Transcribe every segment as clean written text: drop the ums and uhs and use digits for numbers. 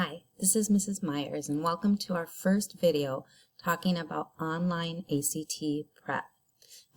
Hi, this is Mrs. Myers and welcome to our first video talking about online ACT prep.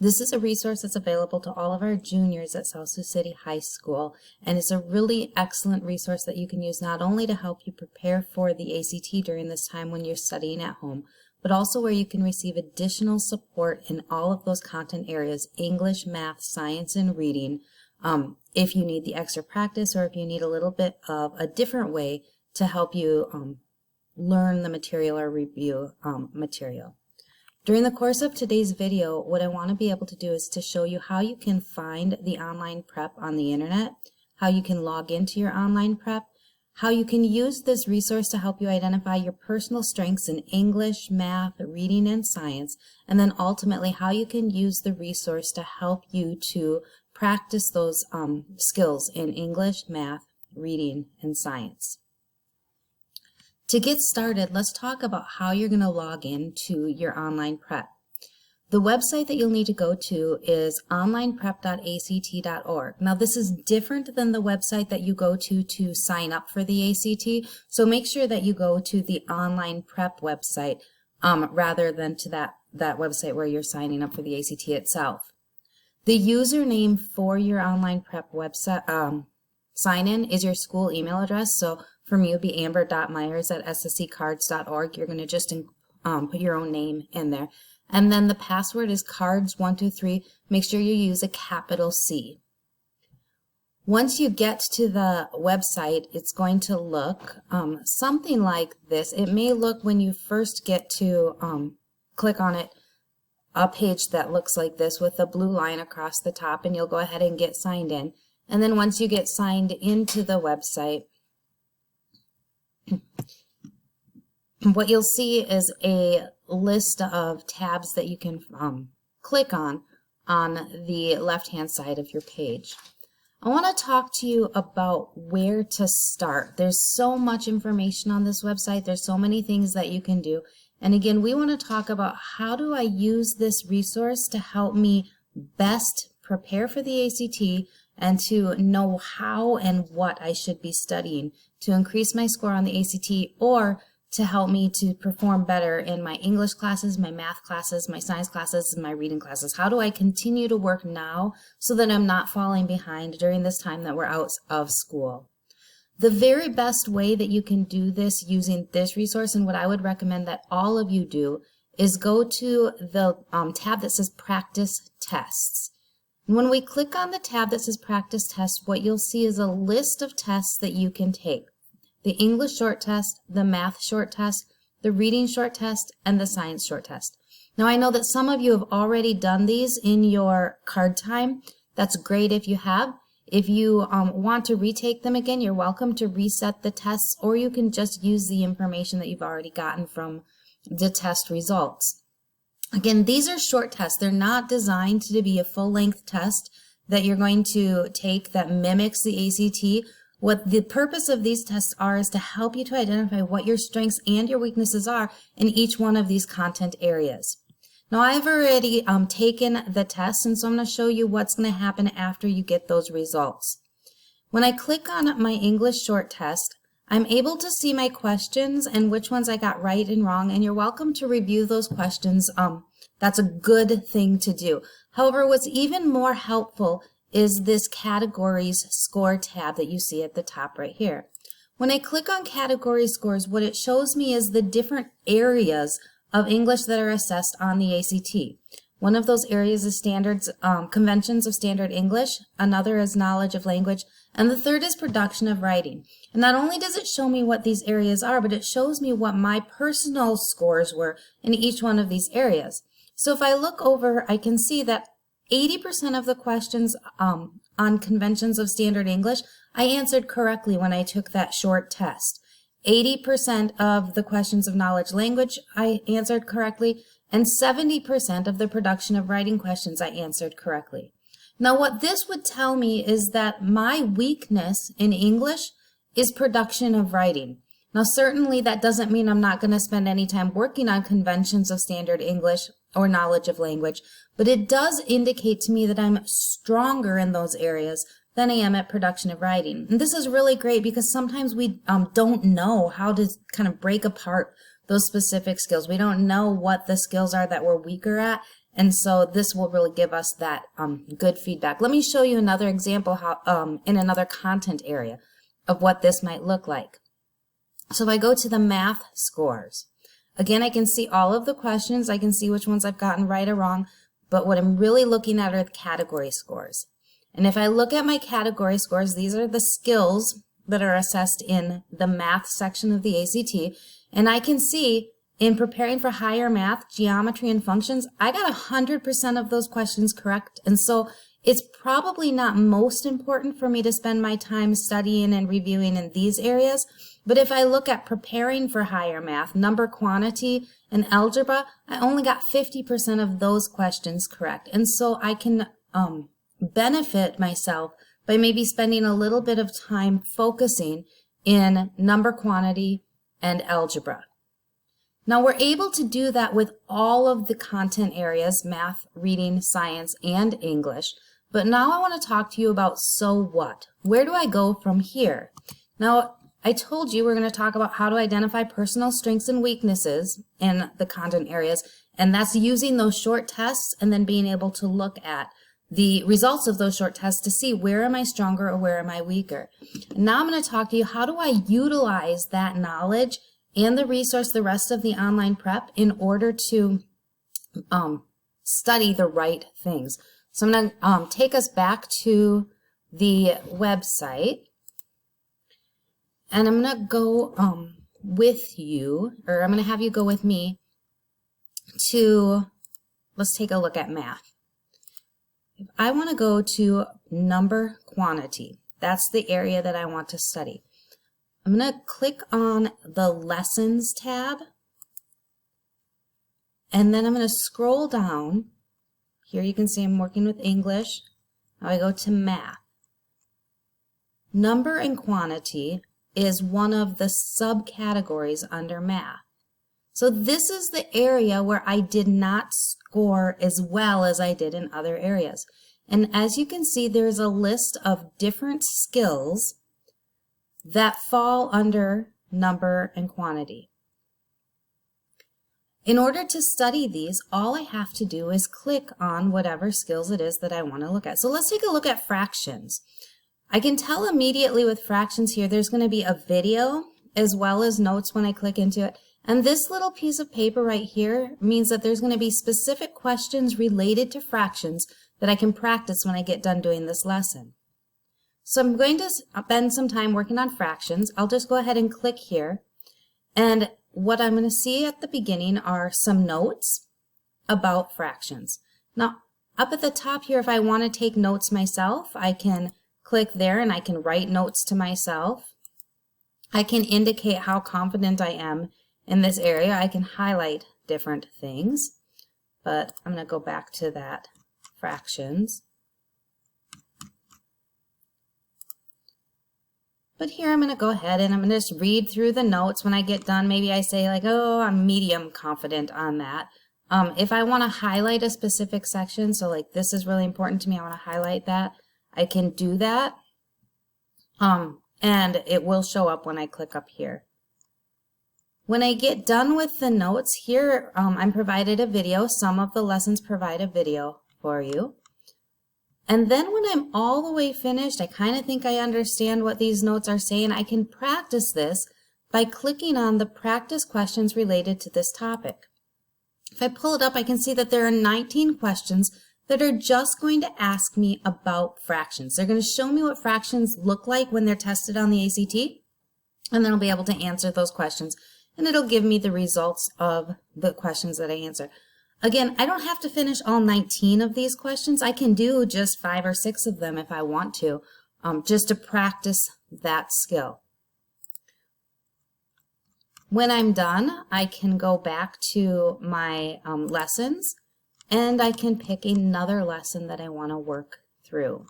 This is a resource that's available to all of our juniors at South Sioux City High School, and it's a really excellent resource that you can use not only to help you prepare for the ACT during this time when you're studying at home, but also where you can receive additional support in all of those content areas: English, math, science, and reading, if you need the extra practice or if you need a little bit of a different way to help you learn the material or review material. During the course of today's video, what I want to be able to do is to show you how you can find the online prep on the internet, how you can log into your online prep, how you can use this resource to help you identify your personal strengths in English, math, reading, and science, and then ultimately how you can use the resource to help you to practice those skills in English, math, reading, and science. To get started, let's talk about how you're going to log into your online prep. The website that you'll need to go to is onlineprep.act.org. Now, this is different than the website that you go to sign up for the ACT, so make sure that you go to the online prep website rather than to that website where you're signing up for the ACT itself. The username for your online prep website sign-in is your school email address. So for me, it would be amber.myers@ssccards.org. You're going to just put your own name in there. And then the password is cards123. Make sure you use a capital C. Once you get to the website, it's going to look something like this. It may look, when you first get to click on it, a page that looks like this with a blue line across the top, and you'll go ahead and get signed in. And then once you get signed into the website, what you'll see is a list of tabs that you can click on the left-hand side of your page. I want to talk to you about where to start. There's so much information on this website. There's so many things that you can do. And again, we want to talk about how do I use this resource to help me best prepare for the ACT and to know how and what I should be studying to increase my score on the ACT, or to help me to perform better in my English classes, my math classes, my science classes, and my reading classes. How do I continue to work now so that I'm not falling behind during this time that we're out of school? The very best way that you can do this using this resource, and what I would recommend that all of you do, is go to the tab that says Practice Tests. When we click on the tab that says Practice Tests, what you'll see is a list of tests that you can take. The English short test, the math short test, the reading short test, and the science short test. Now, I know that some of you have already done these in your card time. That's great if you have. If you want to retake them again, you're welcome to reset the tests, or you can just use the information that you've already gotten from the test results. Again, these are short tests. They're not designed to be a full-length test that you're going to take that mimics the ACT. What the purpose of these tests are is to help you to identify what your strengths and your weaknesses are in each one of these content areas. Now, I've already taken the test, and so I'm going to show you what's going to happen after you get those results. When I click on my English short test, I'm able to see my questions and which ones I got right and wrong, and you're welcome to review those questions. That's a good thing to do. However, what's even more helpful is this Categories Score tab that you see at the top right here. When I click on Category Scores, what it shows me is the different areas of English that are assessed on the ACT. One of those areas is conventions of standard English, another is knowledge of language, and the third is production of writing. And not only does it show me what these areas are, but it shows me what my personal scores were in each one of these areas. So if I look over, I can see that 80% of the questions on conventions of standard English, I answered correctly when I took that short test. 80% of the questions of knowledge language I answered correctly, and 70% of the production of writing questions I answered correctly. Now, what this would tell me is that my weakness in English is production of writing. Now, certainly that doesn't mean I'm not going to spend any time working on conventions of standard English or knowledge of language, but it does indicate to me that I'm stronger in those areas than I am at production of writing. And this is really great because sometimes we don't know how to kind of break apart those specific skills. We don't know what the skills are that we're weaker at. And so this will really give us that good feedback. Let me show you another example how in another content area of what this might look like. So if I go to the math scores, again, I can see all of the questions. I can see which ones I've gotten right or wrong. But what I'm really looking at are the category scores. And if I look at my category scores, these are the skills that are assessed in the math section of the ACT. And I can see in preparing for higher math, geometry, and functions, I got 100% of those questions correct. And so it's probably not most important for me to spend my time studying and reviewing in these areas. But if I look at preparing for higher math, number quantity, and algebra, I only got 50% of those questions correct. And so I can benefit myself by maybe spending a little bit of time focusing in number quantity and algebra. Now we're able to do that with all of the content areas, math, reading, science, and English. But now I want to talk to you about so what? Where do I go from here? Now, I told you we're going to talk about how to identify personal strengths and weaknesses in the content areas, and that's using those short tests and then being able to look at the results of those short tests to see where am I stronger or where am I weaker. And now I'm going to talk to you, how do I utilize that knowledge and the resource, the rest of the online prep, in order to study the right things. So I'm going to take us back to the website, and I'm going to go with you, or I'm going to have you go with me to, let's take a look at math. If I want to go to number quantity, that's the area that I want to study. I'm going to click on the Lessons tab, and then I'm going to scroll down. Here you can see I'm working with English. Now I go to Math. Number and quantity is one of the subcategories under Math. So this is the area where I did not score as well as I did in other areas. And as you can see, there's a list of different skills that fall under number and quantity. In order to study these, all I have to do is click on whatever skills it is that I want to look at. So let's take a look at fractions. I can tell immediately with fractions here, there's going to be a video as well as notes when I click into it. And this little piece of paper right here means that there's going to be specific questions related to fractions that I can practice when I get done doing this lesson. So I'm going to spend some time working on fractions. I'll just go ahead and click here. And what I'm going to see at the beginning are some notes about fractions. Now, up at the top here, if I want to take notes myself, I can click there and I can write notes to myself. I can indicate how confident I am in this area. I can highlight different things, but I'm going to go back to that fractions. But here I'm going to go ahead and I'm going to just read through the notes. When I get done, maybe I say like, oh, I'm medium confident on that. If I want to highlight a specific section, so like this is really important to me, I want to highlight that, I can do that. And it will show up when I click up here. When I get done with the notes, here I'm provided a video. Some of the lessons provide a video for you. And then when I'm all the way finished, I kind of think I understand what these notes are saying. I can practice this by clicking on the practice questions related to this topic. If I pull it up, I can see that there are 19 questions that are just going to ask me about fractions. They're going to show me what fractions look like when they're tested on the ACT, and then I'll be able to answer those questions, and it'll give me the results of the questions that I answer. Again, I don't have to finish all 19 of these questions. I can do just 5 or 6 of them if I want to, just to practice that skill. When I'm done, I can go back to my lessons, and I can pick another lesson that I want to work through.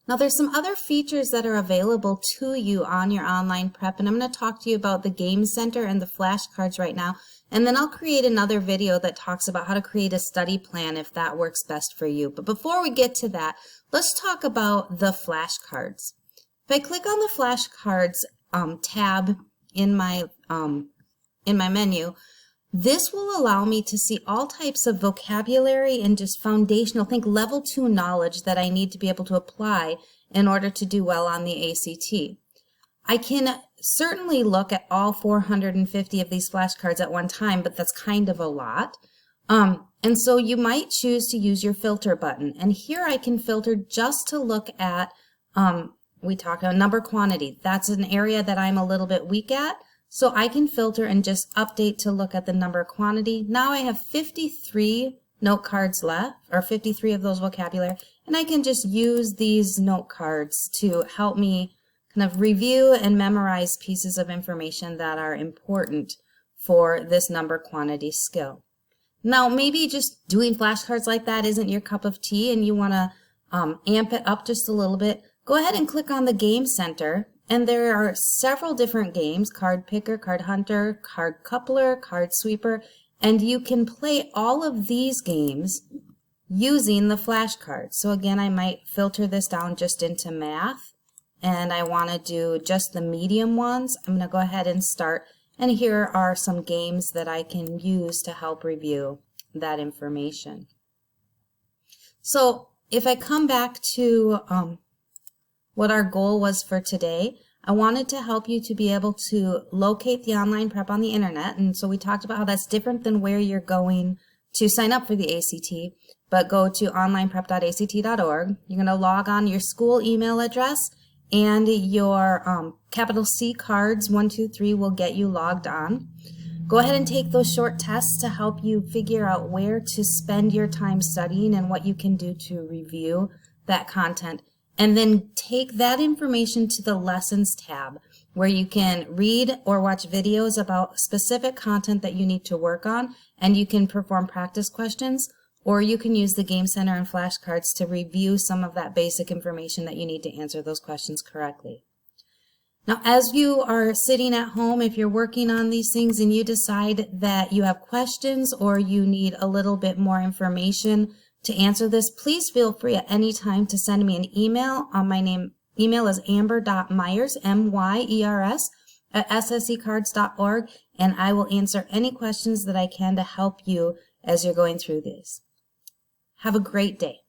Now there's some other features that are available to you on your online prep, and I'm going to talk to you about the Game Center and the flashcards right now, and then I'll create another video that talks about how to create a study plan if that works best for you. But before we get to that, let's talk about the flashcards. If I click on the flashcards tab in my menu, this will allow me to see all types of vocabulary and just foundational, think level 2 knowledge that I need to be able to apply in order to do well on the ACT. I can certainly look at all 450 of these flashcards at one time, but that's kind of a lot. And so you might choose to use your filter button. And here I can filter just to look at, we talked about number quantity. That's an area that I'm a little bit weak at. So I can filter and just update to look at the number quantity. Now I have 53 note cards left, or 53 of those vocabulary, and I can just use these note cards to help me kind of review and memorize pieces of information that are important for this number quantity skill. Now maybe just doing flashcards like that isn't your cup of tea and you want to amp it up just a little bit. Go ahead and click on the Game Center. And there are several different games: Card Picker, Card Hunter, Card Coupler, Card Sweeper, and you can play all of these games using the flashcards. So again, I might filter this down just into math, and I want to do just the medium ones. I'm going to go ahead and start, and here are some games that I can use to help review that information. So if I come back to what our goal was for today, I wanted to help you to be able to locate the online prep on the internet. And so we talked about how that's different than where you're going to sign up for the ACT, but go to onlineprep.act.org. You're going to log on your school email address, and your capital C cards 1, 2, 3 will get you logged on. Go ahead and take those short tests to help you figure out where to spend your time studying and what you can do to review that content. And then take that information to the Lessons tab, where you can read or watch videos about specific content that you need to work on, and you can perform practice questions, or you can use the Game Center and flashcards to review some of that basic information that you need to answer those questions correctly. Now, as you are sitting at home, if you're working on these things and you decide that you have questions or you need a little bit more information to answer this, please feel free at any time to send me an email. My email is amber.myers, M-Y-E-R-S, at ssccards.org, and I will answer any questions that I can to help you as you're going through this. Have a great day.